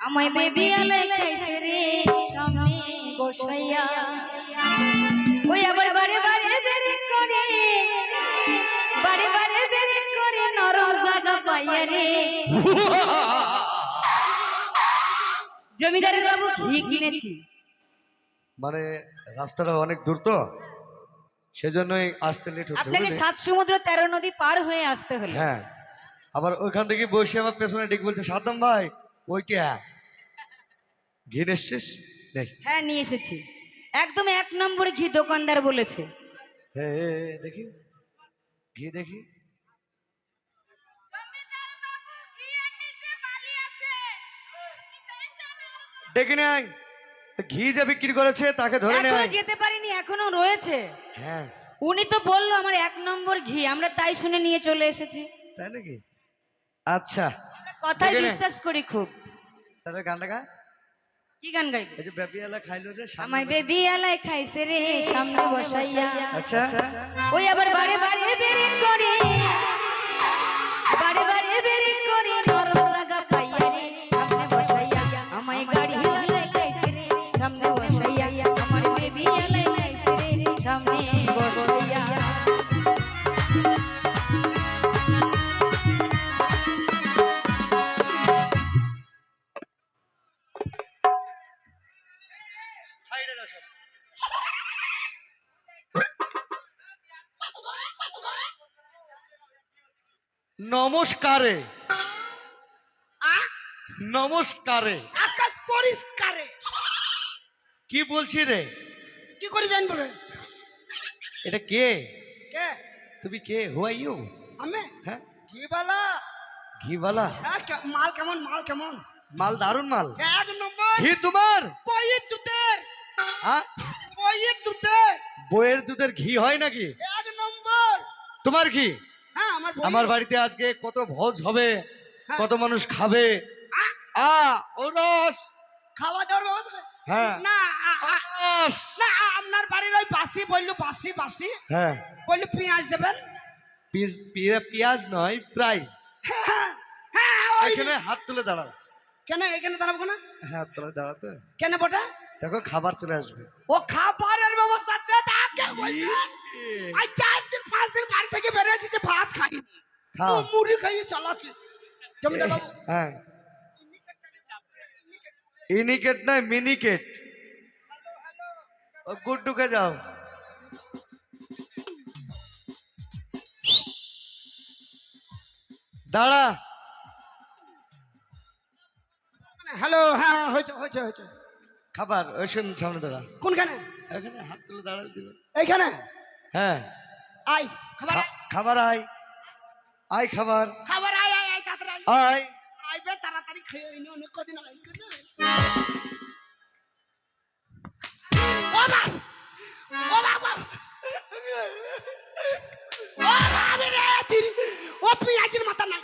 আমায় বেবি আলাই খাইছে রে সামনে বসাইয়া ওই আবার বারে বারে বেরে করে বারে বারে বেরে করে নরম জায়গা পাইয়া রে জমিদারের বাবু ঘি কিনেছি মানে রাস্তাটা অনেক দূর তো সেজন্যই আসতে লেট হচ্ছে আপনাকে 7 সমুদ্র 13 নদী পার হয়ে আসতে হলো। হ্যাঁ আবার ওইখান থেকে বসে আমার পেছনে ডেকে বলছে সাদ্দাম ভাই ওইটা ঘি এসছিস নেই হ্যাঁ নিয়ে এসেছি একদম 1 নম্বর ঘি দোকানদার বলেছে। দেখি ঘি দেখি ডেকে নেয় ঘি যে বিক্রি করেছে তাকে ধরে এখনো নেয় যেতে পারিনি এখনো রয়েছে। হ্যাঁ উনি তো বললো আমার 1 নম্বর ঘি আমরা তাই শুনে নিয়ে চলে এসেছি। তাই নাকি আচ্ছা কথায় ডেকে নে। বিশ্বাস করি খুব। তাহলে গানটা গা কি গান গাইবে? এই যে বেবিয়ালা খাইলো রে সামনে আমায় বেবি আলাই খাইছে রে সামনে বসাইয়া আচ্ছা ওই আবার বারে বারে বেরে করে বারে বারে বেরে করে নরম জায়গা পাইয়া রে সামনে বসাইয়া আমায় গাড়ি আলাই খাইছে রে সামনে বসাইয়া আমার বেবি আলাই খাইছে রে সামনে বসাইয়া সাইডে দাও সব নমস্কারে নমস্কারে আকাশ পরিষ্কারে কি বলছি রে কি করে জানবো রে? এটা কে কে? তুমি কে হু আর ইউ আমি হ্যাঁ কি বলা? ঘিওয়ালা হ্যাঁ, মাল কেমন মাল কেমন? মাল দারুন মাল 1 নম্বর ঘি তোমার বইয়ের দুধের হ্যাঁ বইয়ের দুধের বইয়ের দুধের ঘি হয় নাকি 1 নম্বর। তোমার ঘি হ্যাঁ আমার বাড়িতে আজকে কত ভোজ হবে হ্যাঁ। কত মানুষ খাবে ও রস খাওয়া দাওয়ার ব্যবস্থা হ্যাঁ না রস না আপনার বাড়ির ওই বাসি বললো বাসি বাসি হ্যাঁ বললো পেঁয়াজ দেবেন। পেঁয়াজ নয় প্রাইস হ্যাঁ, হ্যাঁ, ওই এখানে হাত তুলে দাঁড়াও কেন এখানে দাঁড়াবো কেন? হাত তুলে দাঁড়াতে কেন বটা? দেখো খাবার চলে আসবে ও খাবারের ব্যবস্থা আছে তাকে বলবেন। আজ 4 দিন 5 দিন বাড়ি থেকে বেরিয়েছি যে ভাত খাইনি খাও। মুড়ি খাইয়ে চালাচ্ছি জমিদার বাবু। হ্যাঁ ইনিকেট নয় মিনিকেট ও গুড্ডুকে যাও দাঁড়া হ্যালো হ্যাঁ হ্যাঁ, হয়েছে হয়েছে হয়েছে। খাবার ওই সামনে দাঁড়া কোনখানে? এখানে হাত তুলে দাঁড়াতে দিবে এইখানে হ্যাঁ আই খাবার আয়। খাবার আয় আয় খাবার খাবার আয় আয় আয় তাড়াতাড়ি আয়। আয় আইবে তাড়াতাড়ি খেয়ে নিয়ে অনেক কদিন আই করে। ও বাবা ও বাবা ও বাবা রে তিরি ও পেঁয়াজের মাথা নাই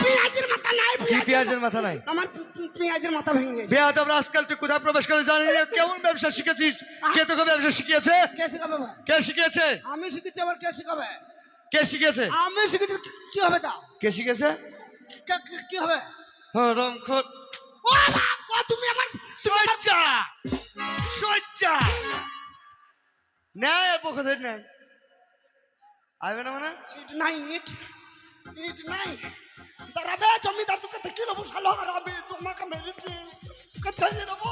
পেঁয়াজের মাথা নাই কি পেঁয়াজের মাথা নাই আমার পেঁয়াজের মাথা ভেঙে গেছে। বেয়াদব রাস্কাল তুই কোথায় প্রবেশ করে জানি না কেমন ব্যবসা শিখেছিস কে তোকে ব্যবসা শিখিয়েছে কে শিখাবে ভাই? কে শিখিয়েছে আমি শিখেছি আবার কে শিখাবে? কে শিখিয়েছে আমি শিখেছি কি হবে তা? কে শিখেছে কি হবে? হ্যাঁ রংখত ও বাবা তুমি আমার সজ্জা সজ্জা ন্যায় পক্ষে ন্যায় আইবে না মানে ইট নাই ইট ইট নাই দাঁড়াবে জমিদার তোকে দেখে নেবো ভালো হারাবে তোমাকে মেরেছিস তোকে ছেড়ে দেবো।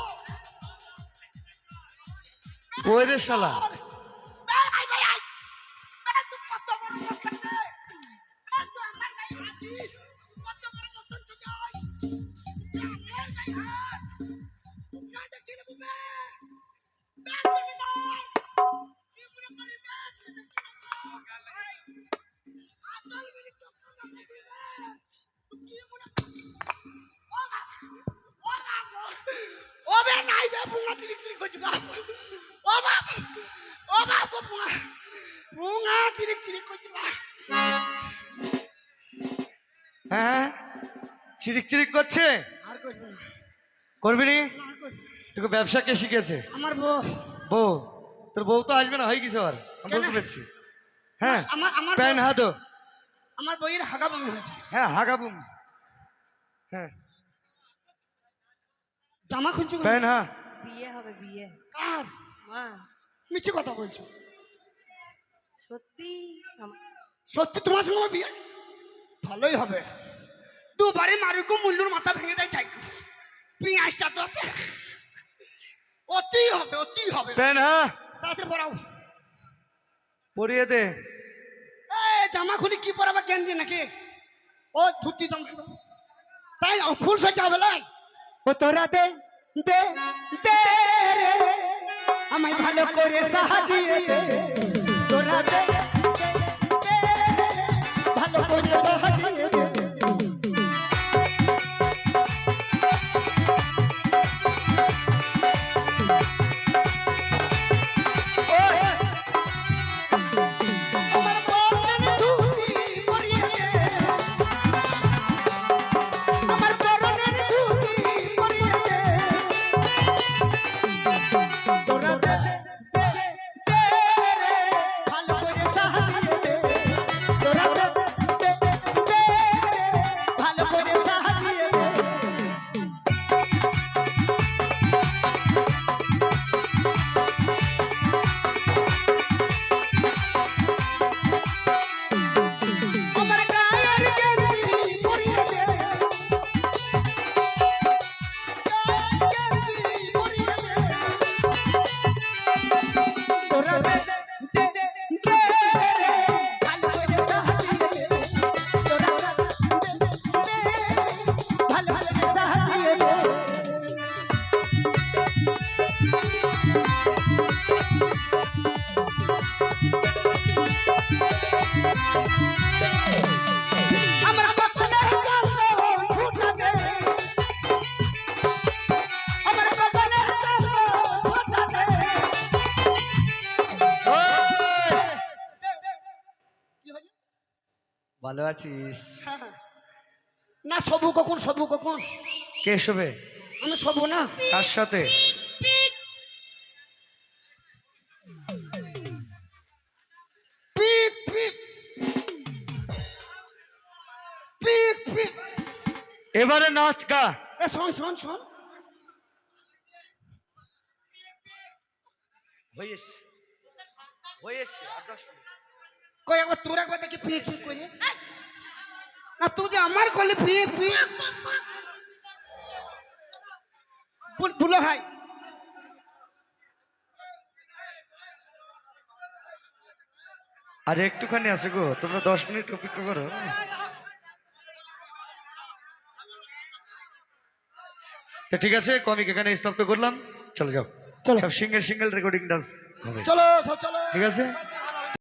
ওই রে শালা আই ভাই আই তুই কত বড় মস্তান রে তুই আমার গায়ে হাতিস কত বড় মস্তান তুই আই তুই আমার গায়ে হাত তুই দেখে নেবো বে জমিদার কি মনে করি বে আতল মেরে চক্কর লাগাবি বে কি মনে ও বাবা ও বে নাই বে পুঙ্গা চিরিক চিরিক করছি বাপ ও বাপ ও বাপ ও পুঙ্গা পুঙ্গা চিরিক চিরিক করছি বাপ। হ্যাঁ চিরিক চিরিক করছে আর করবি না করবি নি আর করবি না। তোকে ব্যবসা কে শিখেছে আমার বউ বউ তোর বউ তো আসবে না হয়ে গেছে আর আমি কেন? বলতে পারছি হ্যাঁ আমার আমার প্যান বউ- হাতো আমার বইয়ের হাগা বমি হয়েছে। হ্যাঁ হাগাবুম হ্যাঁ জামা খুলছো কেন? প্যান হ্যাঁ বিয়ে হবে বিয়ে। কার? মা মিছে কথা বলছো? সত্যি সত্যি তোমার সঙ্গে আমার বিয়ে? ভালোই হবে। দুবারে মারুকো মুল্লুর মাথা ভেঙে যায় চাই। পেঁয়াজটা তো আছে। অতি হবে, অতি হবে। প্যান হ্যাঁ তাড়াতাড়ি পরাও। পরিয়ে দে। জামা খুলি কি পরাবা, গেঞ্জি নাকি? ও ধুতি জামা তাই ফুল সজ্জা হবে লাই। ও তোরা দে দে দে রে আমায় ভালো করে সাহায্য দে। তোরা দে দে ভালো করে সাহায্য দে। আমার পরনের ধুতি পরিয়ে দে। আমার পরনের ধুতি পরিয়ে দে। তোরা দে দে দে রে ভালো করে সাহায্য দে। তোরা দে দে দে রে ভালো করে সাহায্য দে। আমার গায়ের গেঞ্জি পরিয়ে দে। গেঞ্জি পরিয়ে দে। তোরা দে দে দে রে ভালো করে সাহায্য দে। তোরা দে দে ভালো করে সাহায্য দে। আমরা কখনো চলতে ফুটা দে। আমরা কখনো চলতে ফুটা দে। কি হলো? ভালো আছিস? না সবু কখন, সবু কখন? কে শোবে? আমি সবু না। কার সাথে? পিক পিক পিক পিক। এবারে নাচ গা। এ শোন শোন শোন। হয়েছে হয়েছে আর 10 মিনিট। কই একবার তোর একবার দেখি পিক পিক করে। না তুই যে আমার কলে পিক পিক বুলো হাই। আর একটুখানি আছে গো, তোমরা 10 মিনিট অপেক্ষা করো। তো ঠিক আছে, কমিক এখানে স্তব্ধ করলাম। চলো যাও, চলো। সব সিঙ্গেল সিঙ্গেল রেকর্ডিং ডান্স হবে। চলো সব চলো। ঠিক আছে।